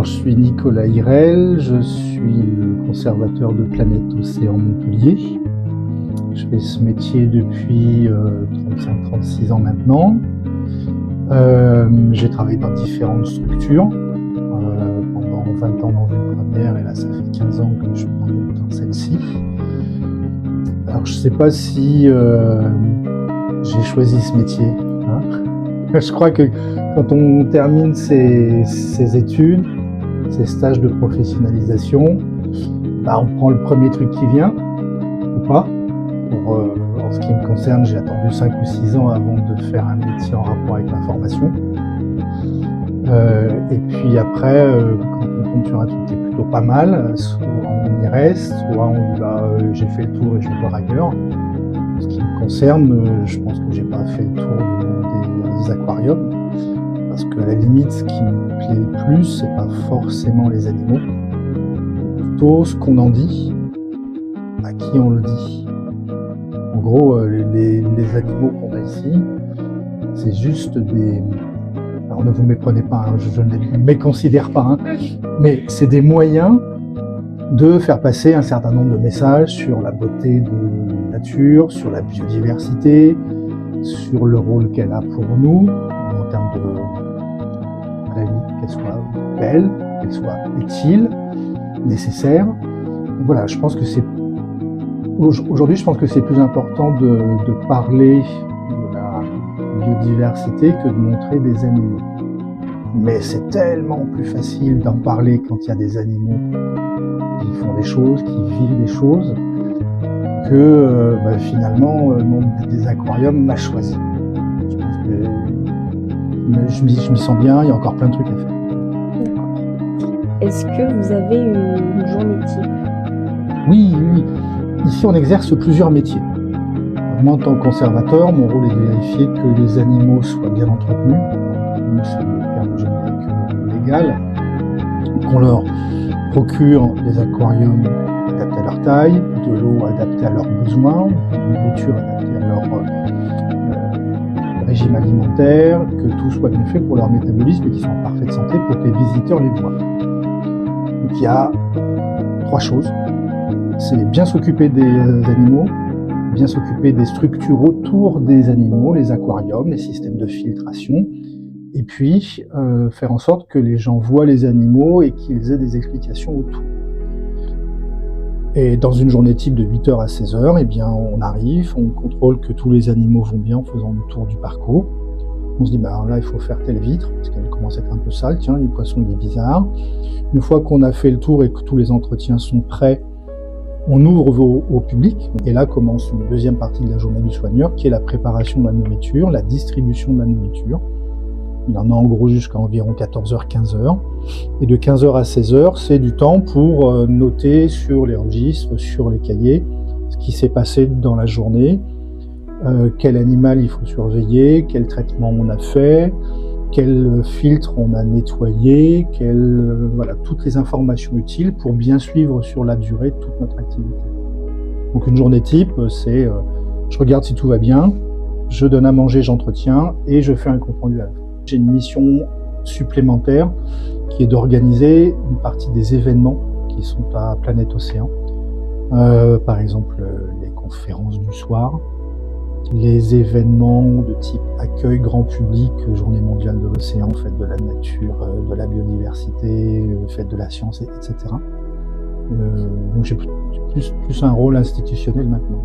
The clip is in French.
Alors, je suis Nicolas Hirel, je suis le conservateur de Planète Océan Montpellier. Je fais ce métier depuis 35-36 ans maintenant. J'ai travaillé dans différentes structures, pendant 20 ans dans une première, et là ça fait 15 ans que je prends dans celle-ci. Alors je sais pas si j'ai choisi ce métier, hein. Je crois que quand on termine ses études, ses stages de professionnalisation, on prend le premier truc qui vient, ou pas. En ce qui me concerne, j'ai attendu 5 ou 6 ans avant de faire un métier en rapport avec l'information. Et puis après, quand on tombe sur un truc qui est plutôt pas mal, soit on y reste, soit on dit j'ai fait le tour et je vais voir ailleurs. En ce qui me concerne, je pense que j'ai pas fait le tour du monde des aquariums, parce que à la limite, ce qui me plaît le plus, c'est pas forcément les animaux, plutôt ce qu'on en dit, à qui on le dit. En gros, les animaux qu'on a ici, c'est juste des... Alors ne vous méprenez pas, hein, je ne les méconsidère pas, hein, mais c'est des moyens de faire passer un certain nombre de messages sur la beauté de la nature, sur la biodiversité, sur le rôle qu'elle a pour nous, en termes de... à la limite, qu'elle soit belle, qu'elle soit utile, nécessaire. Voilà, je pense que c'est... Aujourd'hui, je pense que c'est plus important de parler de la biodiversité que de montrer des animaux. Mais c'est tellement plus facile d'en parler quand il y a des animaux qui font des choses, qui vivent des choses, que finalement, le monde des aquariums m'a choisi. Je pense que je m'y sens bien, il y a encore plein de trucs à faire. D'accord. Est-ce que vous avez une journée type ? Oui. Ici, on exerce plusieurs métiers. Moi, en tant que conservateur, mon rôle est de vérifier que les animaux soient bien entretenus. C'est le terme générique légal. Qu'on leur procure des aquariums adaptés à leur taille, de l'eau adaptée à leurs besoins, une nourriture adaptée à leur régime alimentaire, que tout soit bien fait pour leur métabolisme et qu'ils soient en parfaite santé pour que les visiteurs les voient. Donc il y a 3 choses. C'est bien s'occuper des animaux, bien s'occuper des structures autour des animaux, les aquariums, les systèmes de filtration, et puis faire en sorte que les gens voient les animaux et qu'ils aient des explications autour. Et dans une journée type de 8h à 16h, on arrive, on contrôle que tous les animaux vont bien en faisant le tour du parcours. On se dit, là, il faut faire telle vitre, parce qu'elle commence à être un peu sale, tiens, le poisson, il est bizarre. Une fois qu'on a fait le tour et que tous les entretiens sont prêts, on ouvre au public, et là commence une deuxième partie de la journée du soigneur, qui est la préparation de la nourriture, la distribution de la nourriture. Il y en a en gros jusqu'à environ 14h, 15h. Et de 15h à 16h, c'est du temps pour noter sur les registres, sur les cahiers, ce qui s'est passé dans la journée, quel animal il faut surveiller, quel traitement on a fait, quel filtre on a nettoyé, toutes les informations utiles pour bien suivre sur la durée toute notre activité. Donc une journée type, c'est je regarde si tout va bien, je donne à manger, j'entretiens et je fais un compte rendu à la fin. J'ai une mission supplémentaire qui est d'organiser une partie des événements qui sont à Planète Océan. Par exemple les conférences du soir, les événements de type accueil grand public, journée mondiale de l'océan, fête de la nature, de la biodiversité, fête de la science, etc. Donc j'ai plus un rôle institutionnel maintenant.